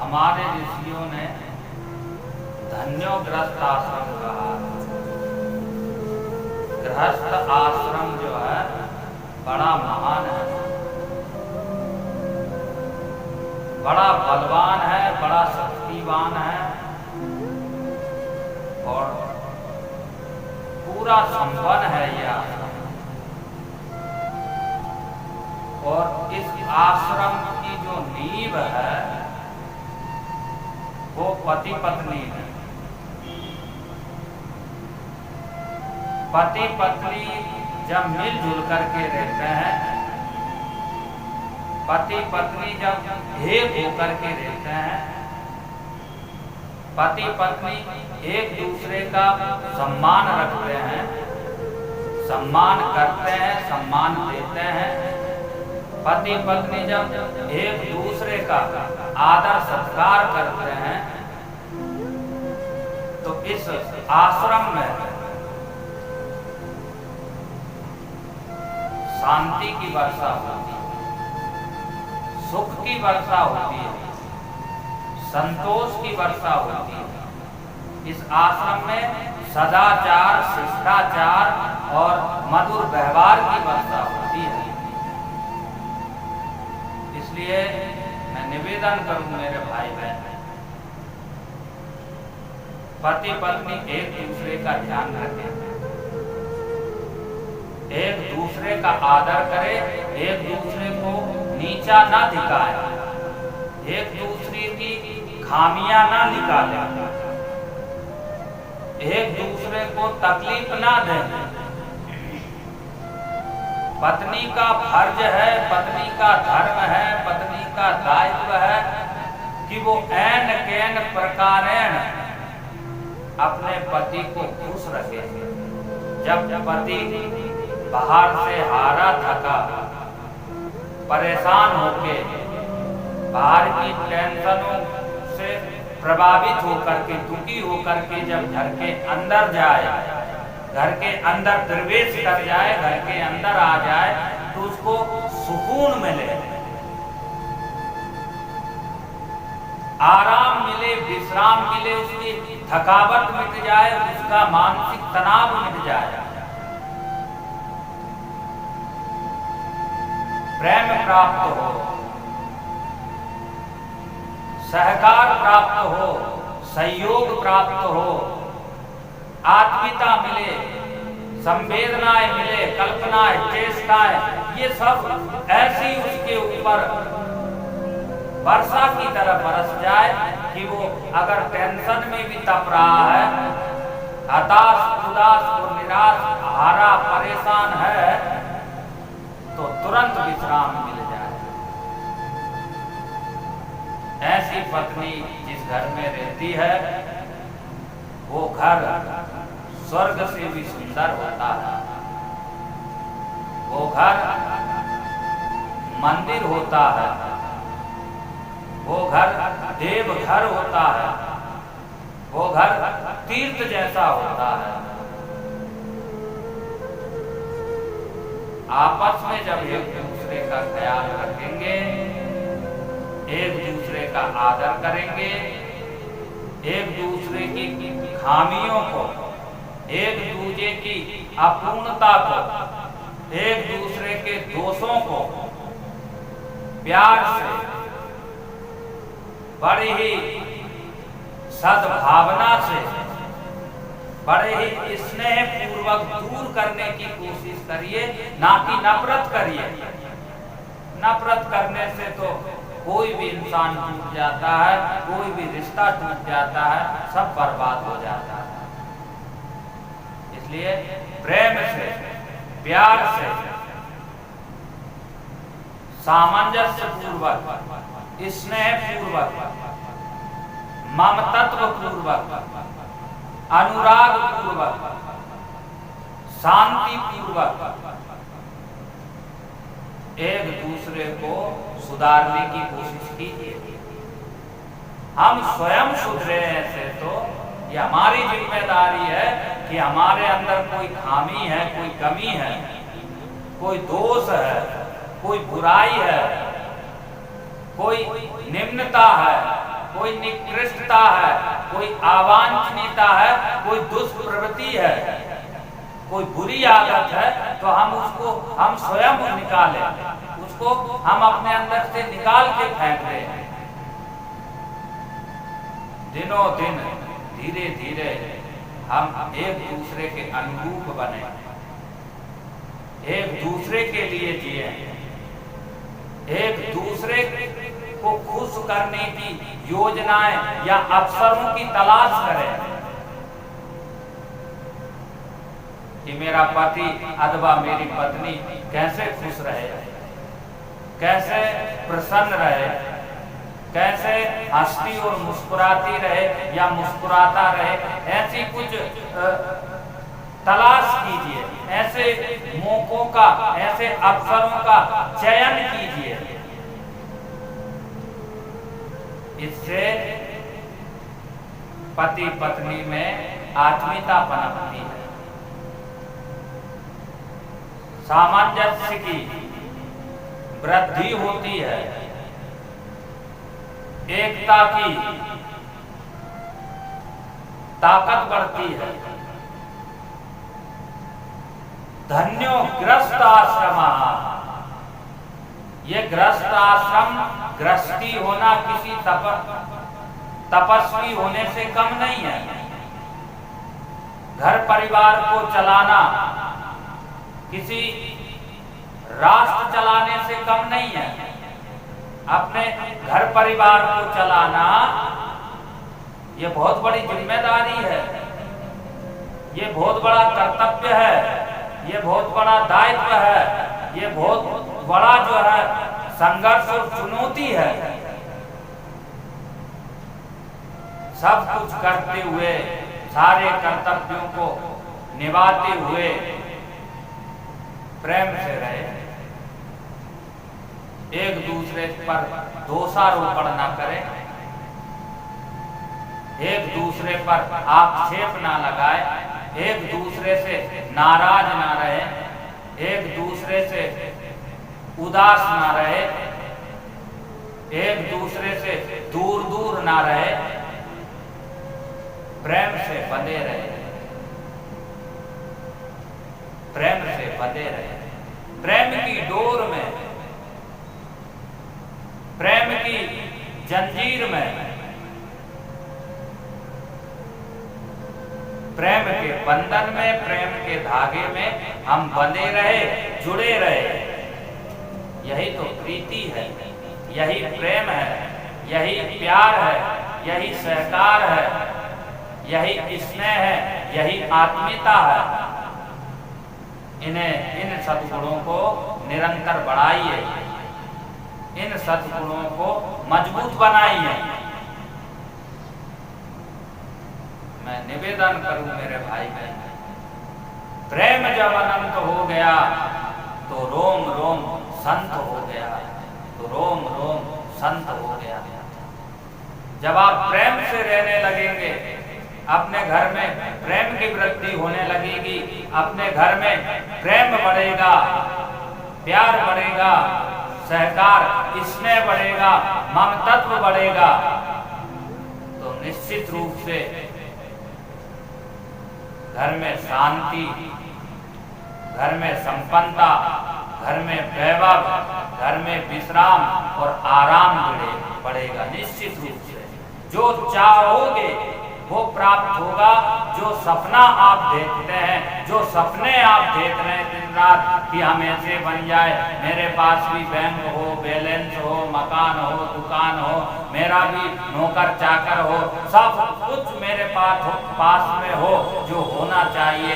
हमारे ऋषियों ने धन्यो गृहस्थ आश्रम कहा। गृहस्थ आश्रम जो है बड़ा महान है, बड़ा बलवान है, बड़ा शक्तिवान है और पूरा संपन्न है यह आश्रम। और इस आश्रम की जो नींव है वो पति पत्नी है। पति पत्नी जब मिलजुल करके रहते हैं, पति पत्नी जब एक होकर के रहते हैं, पति पत्नी एक दूसरे का सम्मान रखते हैं, सम्मान करते हैं, सम्मान देते हैं, पति पत्नी जब एक दूसरे का आदर सत्कार करते हैं, तो इस आश्रम में शांति की वर्षा होती है, सुख की वर्षा होती है, संतोष की वर्षा होती है। इस आश्रम में सदाचार, शिष्टाचार और मधुर व्यवहार की वर्षा होती है। इसलिए मैं निवेदन करूं मेरे भाई बहन, पति पत्नी एक दूसरे का ध्यान रखें, एक दूसरे का आदर करें, एक दूसरे को नीचा ना दिखाए, एक दूसरे की खामियां ना निकालें, एक दूसरे को तकलीफ ना दें। पत्नी का फर्ज है, पत्नी का धर्म है, पत्नी का दायित्व है कि वो ऐन कैन प्रकारेण अपने पति को खुश रखे। जब पति बाहर से हारा थका, परेशान होके, बाहर की टेंशनों से प्रभावित होकर के, दुखी होकर के जब घर के अंदर जाए, घर के अंदर प्रवेश कर जाए, घर के अंदर आ जाए, तो उसको सुकून मिले, आराम मिले, विश्राम मिले, उसकी थकावट मिट जाए, उसका मानसिक तनाव मिट जाए, प्रेम प्राप्त हो, सहकार प्राप्त हो, सहयोग प्राप्त हो, आत्मीयता मिले, संवेदनाएं मिले, कल्पनाएं, चेष्टाएं, ये सब ऐसी उसके ऊपर वर्षा की तरह बरस जाए कि वो अगर टेंशन में भी तप रहा है, हताश, उदास और निराश, हारा, परेशान है, तो तुरंत विश्राम मिल जाए। ऐसी पत्नी जिस घर में रहती है, वो घर स्वर्ग से भी सुंदर होता है, वो घर मंदिर होता है, वो घर देव घर होता है, वो घर तीर्थ जैसा होता है। आपस में जब एक दूसरे का ख्याल रखेंगे, एक दूसरे का आदर करेंगे, एक दूसरे की खामियों को, एक दूसरे की अपूर्णता को, एक दूसरे के दोषों को प्यार से, बड़ी ही सद्भावना से, बड़े ही स्नेह पूर्वक दूर करने की कोशिश करिए, ना कि नफरत करिए। नफरत करने से तो कोई भी इंसान टूट जाता है, कोई भी रिश्ता टूट जाता है, सब बर्बाद हो जाता है। इसलिए प्रेम से, प्यार से, सामंजस्य पूर्वक, स्नेह पूर्वक, ममतत्व पूर्वक, अनुराग पूर्वक, शांति पूर्वक एक दूसरे को सुधारने की कोशिश कीजिए। हम स्वयं सुधरे ऐसे तो ये हमारी जिम्मेदारी है कि हमारे अंदर कोई खामी है, कोई कमी है, कोई दोष है, कोई बुराई है, कोई निम्नता है, कोई निकृष्टता है, कोई अवांछनीयता है, कोई दुष्प्रवृत्ति है, कोई बुरी आदत है, तो हम स्वयं निकालें, उसको हम अपने अंदर से निकाल के फेंक दें। दिनों दिन धीरे धीरे हम एक दूसरे के अनुरूप बने, एक दूसरे के लिए जिए, एक दूसरे को खुश करने की योजनाएं या अवसरों की तलाश करें कि मेरा पति अथवा मेरी पत्नी कैसे खुश रहे, कैसे प्रसन्न रहे, कैसे हंसती और मुस्कुराती रहे या मुस्कुराता रहे। ऐसी कुछ तलाश कीजिए, ऐसे मौकों का, ऐसे अवसरों का चयन कीजिए। इससे पति पत्नी में आत्मीयता पनपती है, सामंजस्य की वृद्धि होती है, एकता की ताकत बढ़ती है। धन्यो ग्रस्त आश्रम, ये ग्रस्त आश्रम, गृहस्थी होना किसी तपस्वी होने से कम नहीं है। घर परिवार को चलाना किसी राष्ट्र चलाने से कम नहीं है। अपने घर परिवार को चलाना ये बहुत बड़ी जिम्मेदारी है, ये बहुत बड़ा कर्तव्य है, ये बहुत बड़ा दायित्व है, ये बहुत बड़ा जो है संघर्ष और चुनौती है। सब कुछ करते हुए, सारे कर्तव्यों को निभाते हुए प्रेम से रहे, एक दूसरे पर दोषारोपण न करें, एक दूसरे पर आक्षेप ना लगाए, एक दूसरे से नाराज ना रहे, एक दूसरे से उदास ना रहे, एक दूसरे से दूर दूर ना रहे, प्रेम से बंधे रहे, प्रेम से बंधे रहे। प्रेम की डोर में, प्रेम की जंजीर में, प्रेम के बंधन में, प्रेम के धागे में हम बंधे रहे, जुड़े रहे। यही तो प्रीति है, यही प्रेम है, यही प्यार है, यही सहकार है, यही स्नेह है, यही आत्मीयता है। इन सद्गुणों को निरंतर बढ़ाइए, इन सद्गुणों को मजबूत बनाइए। मैं निवेदन करूं मेरे भाई बहन, प्रेम जब अनंत हो गया तो रोम रोम संत हो गया, तो रोम रोम संत हो गया। जब आप प्रेम से रहने लगेंगे, अपने घर में प्रेम की वृद्धि होने लगेगी, अपने घर में प्रेम बढ़ेगा, प्यार बढ़ेगा, सहकार, स्नेह बढ़ेगा, ममतत्व बढ़ेगा, तो निश्चित रूप से घर में शांति, घर में संपन्नता, घर में वैभव, घर में विश्राम और आराम बढ़ेगा। निश्चित रूप से जो चाहोगे वो प्राप्त होगा। जो सपना आप देखते हैं, जो सपने आप देख रहे हैं दिन रात कि हम ऐसे बन जाए, मेरे पास भी बैंक हो, बैलेंस हो, मकान हो, दुकान हो, मेरा भी नौकर चाकर हो, सब कुछ मेरे पास में हो, जो होना चाहिए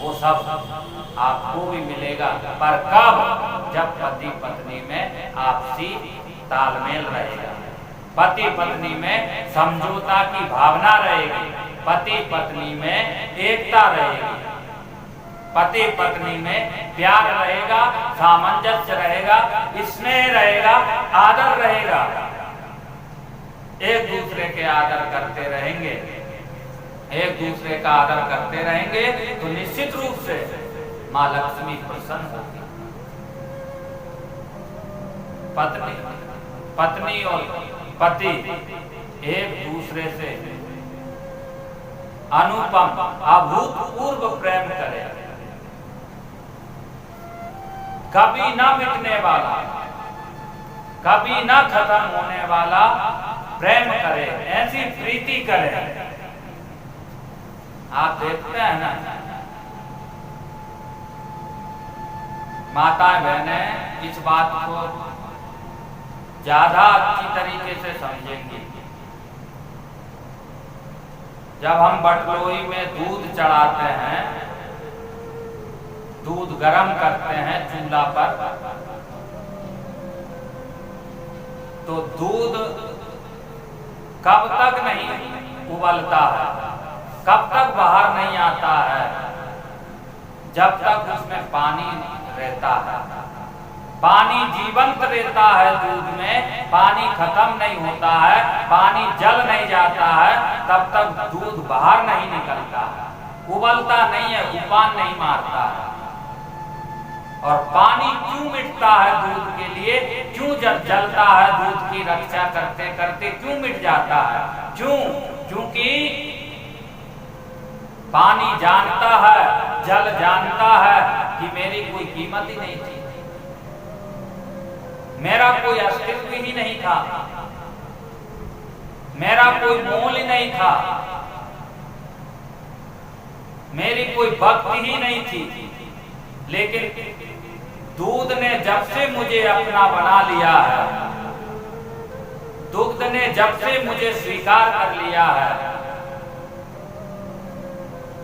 वो सब आपको भी मिलेगा। पर कब? जब पति पत्नी में आपसी तालमेल रहेगा, पति पत्नी में समझौता की भावना रहेगी, पति पत्नी में एकता रहेगी, पति पत्नी में प्यार रहेगा, सामंजस्य रहेगा, स्नेह रहेगा, आदर रहेगा। एक दूसरे के आदर करते रहेंगे, एक दूसरे का आदर करते रहेंगे तो निश्चित रूप से माँ लक्ष्मी प्रसन्न होगी। पत्नी और पति एक दूसरे से अनुपम अभूतपूर्व प्रेम करे, कभी ना मिटने वाला, कभी ना खत्म होने वाला प्रेम करे, ऐसी प्रीति करे। आप देखते हैं ना, माताएं बहनें इस बात को ज्यादा अच्छी तरीके से समझेंगी। जब हम बटलोई में दूध चढ़ाते हैं, दूध गर्म करते हैं चूल्हा पर, तो दूध कब तक नहीं उबलता है, कब तक बाहर नहीं आता है, जब तक उसमें पानी रहता है। पानी जीवंत रहता है दूध में, पानी खत्म नहीं होता है, पानी जल नहीं जाता है, तब तक दूध बाहर नहीं निकलता है, उबलता नहीं है, उफान नहीं मारता है। और पानी क्यों मिटता है दूध के लिए, क्यों जलता है दूध की रक्षा करते करते क्यों मिट जाता है, क्यों? क्योंकि पानी जानता है, जल जानता है कि मेरी कोई कीमत ही नहीं थी, मेरा कोई अस्तित्व ही नहीं था, मेरा कोई मोल ही नहीं था, मेरी कोई भक्ति ही नहीं थी। लेकिन दूध ने जब से मुझे अपना बना लिया है, दुग्ध ने जब से मुझे स्वीकार कर लिया है,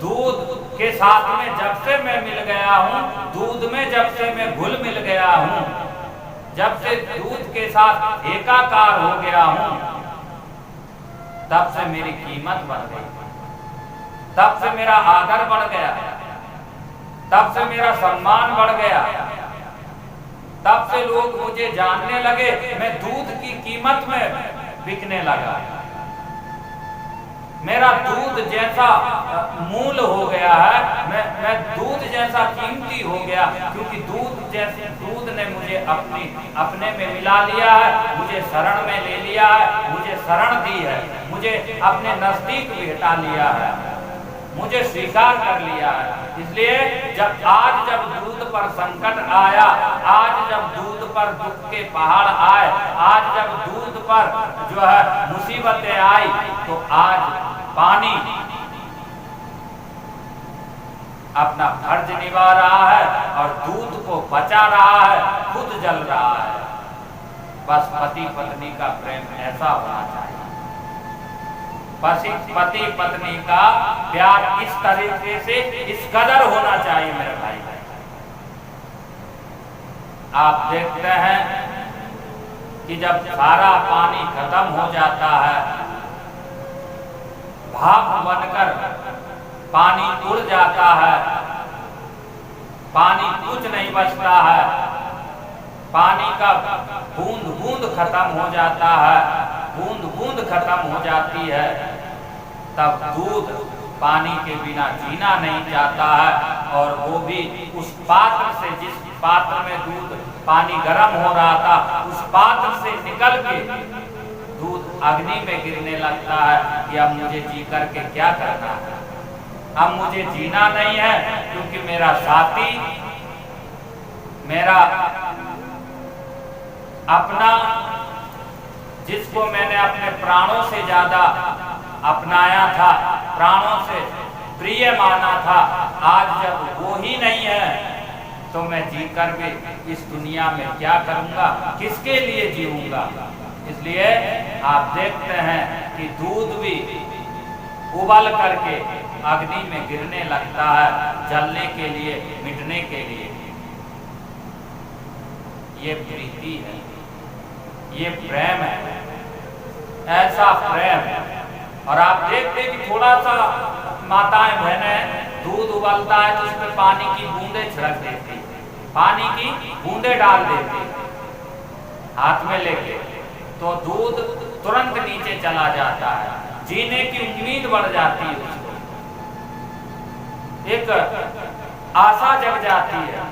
दूध के साथ में जब से मैं मिल गया हूं, दूध में जब से मैं घुल मिल गया हूं, जब से दूध के साथ एकाकार हो गया हूं, तब से मेरी कीमत बढ़ गई, तब से मेरा आदर बढ़ गया, तब से मेरा सम्मान बढ़ गया, तब से लोग मुझे जानने लगे, मैं दूध की कीमत में बिकने लगा, मेरा दूध जैसा मूल हो गया है, मैं दूध जैसा कीमती हो गया, क्योंकि दूध ने मुझे अपने में मिला लिया है, मुझे शरण में ले लिया है, मुझे शरण दी है, मुझे अपने नजदीक बिठा लिया है, मुझे स्वीकार कर लिया है। इसलिए जब दूध पर संकट आया, आज जब दूध पर दुख के पहाड़ आए, आज जब दूध पर जो है मुसीबतें आई, तो आज पानी अपना फर्ज निभा रहा है और दूध को बचा रहा है, खुद जल रहा है। बस पति पत्नी का प्रेम ऐसा होना चाहिए, पति पत्नी का प्यार इस तरीके से, इस कदर होना चाहिए मेरे भाई। आप देखते हैं कि जब सारा पानी खत्म हो जाता है, भाप बनकर पानी उड़ जाता है, पानी कुछ नहीं बचता है, पानी का बूंद बूंद खत्म हो जाता है, बूंद बूंद खत्म हो जाती है, तब दूध पानी के बिना जीना नहीं चाहता है। और वो भी उस पात्र से, जिस पात्र में दूध पानी गर्म हो रहा था, उस पात्र से निकल के दूध अग्नि में गिरने लगता है कि अब मुझे जी करके क्या करना है, अब मुझे जीना नहीं है, क्योंकि मेरा साथी, मेरा अपना, जिसको मैंने अपने प्राणों से ज्यादा अपनाया था, प्राणों से प्रिय माना था, आज जब वो ही नहीं है, तो मैं जीकर भी इस दुनिया में क्या करूंगा, किसके लिए जीऊंगा। इसलिए आप देखते हैं कि दूध भी उबल करके अग्नि में गिरने लगता है, जलने के लिए, मिटने के लिए। ये प्रीति है, ये प्रेम है, ऐसा प्रेम। और आप देखते कि थोड़ा सा माताएं बहनें, दूध उबलता है तो उसमें पानी की बूंदें छिड़क देती, पानी की बूंदें डाल देती हाथ में लेके, तो दूध तुरंत नीचे चला जाता है, जीने की उम्मीद बढ़ जाती है, उसको एक आशा जग जाती है,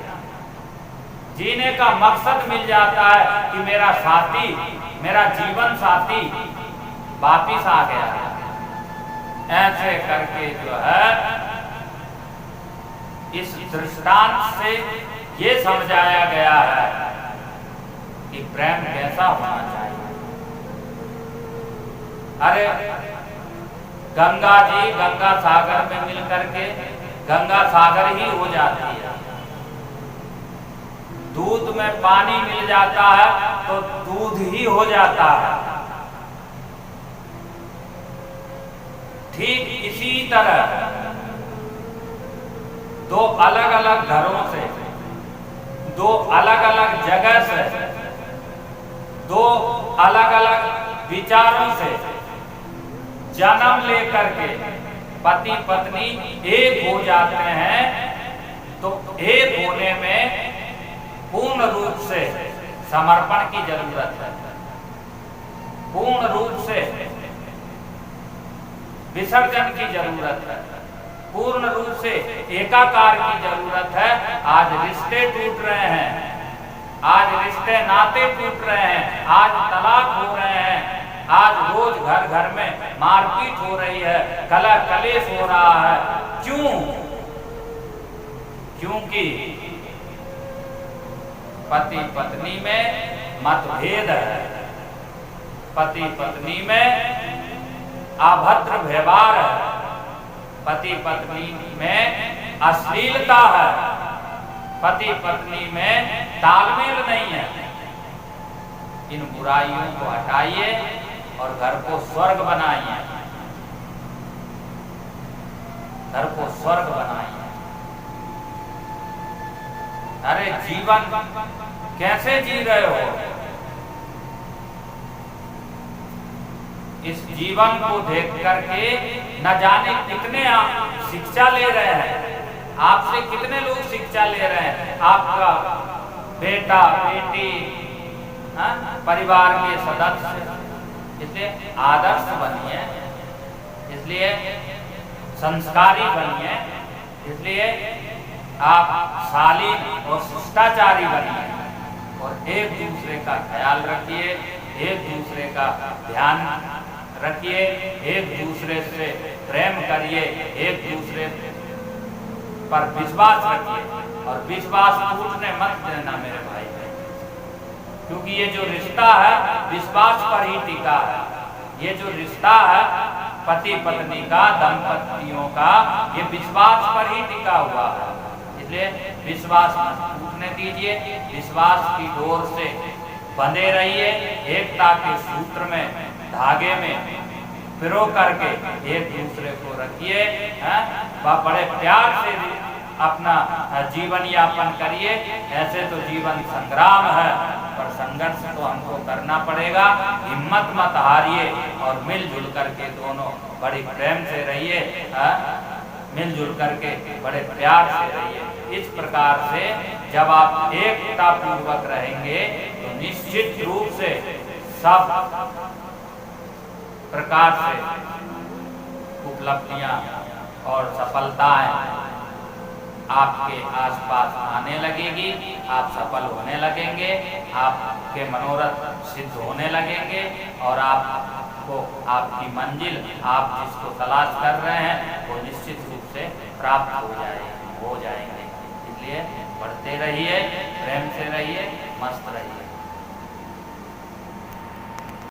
जीने का मकसद मिल जाता है कि मेरा साथी मेरा जीवन साथी वापिस आ गया। ऐसे करके जो है इस दृष्टांत से ये समझाया गया है कि प्रेम कैसा होना चाहिए। अरे गंगा जी गंगा सागर में मिल करके गंगा सागर ही हो जाती है। दूध में पानी मिल जाता है तो दूध ही हो जाता है। ठीक इसी तरह दो अलग अलग घरों से, दो अलग अलग जगह से, दो अलग अलग विचारों से जन्म लेकर के पति पत्नी एक हो जाते हैं, तो एक होने में पूर्ण रूप से समर्पण की जरूरत है, पूर्ण रूप से विसर्जन की जरूरत है, पूर्ण रूप से एकाकार की जरूरत है। आज रिश्ते टूट रहे हैं, आज रिश्ते नाते टूट रहे हैं, आज तलाक हो रहे हैं, आज रोज घर घर में मारपीट हो रही है, कलह कलेश हो रहा है। क्यों? क्योंकि पति पत्नी में मतभेद है, पति पत्नी में अभद्र व्यवहार है, पति पत्नी में अश्लीलता है, पति पत्नी में तालमेल नहीं है। इन बुराइयों को हटाइए और घर को स्वर्ग बनाइए, घर को स्वर्ग बनाइए। अरे जीवन कैसे जी रहे हो? इस जीवन को देख करके न जाने कितने शिक्षा ले रहे हैं। आपसे कितने लोग शिक्षा ले रहे हैं? आपका बेटा बेटी, परिवार के सदस्य। इसलिए आदर्श बनिए, इसलिए संस्कारी बनिए, इसलिए आप शालीन और शिष्टाचारी बनिए और एक दूसरे का ख्याल रखिए, एक दूसरे का ध्यान रखिए, एक दूसरे से प्रेम करिए, एक दूसरे पर विश्वास रखिए और विश्वास टूटने मत देना मेरे भाई, क्योंकि ये जो रिश्ता है विश्वास पर ही टिका है। ये जो रिश्ता है पति पत्नी का, दंपतियों का, ये विश्वास पर ही टिका हुआ है। इसलिए विश्वास टूटने दीजिए, विश्वास की डोर से बंधे रहिए, एकता के सूत्र में, धागे में पिरो करके एक दूसरे को रखिए, बड़े प्यार से अपना जीवन यापन करिए। ऐसे तो जीवन संग्राम है, पर संघर्ष तो हमको करना पड़ेगा। हिम्मत मत हारिए और मिलजुल करके दोनों बड़ी प्रेम से रहिए, मिलजुल करके बड़े प्यार से रहिए। इस प्रकार से जब आप एकता पूर्वक रहेंगे तो निश्चित रूप से सब प्रकार से उपलब्धियां और सफलताएं आपके आसपास आने लगेगी, आप सफल होने लगेंगे, आपके मनोरथ सिद्ध होने लगेंगे और आपको आपकी मंजिल, आप जिसको तलाश कर रहे हैं, वो निश्चित रूप से प्राप्त हो जाएंगे। इसलिए बढ़ते रहिए, प्रेम से रहिए, मस्त रहिए।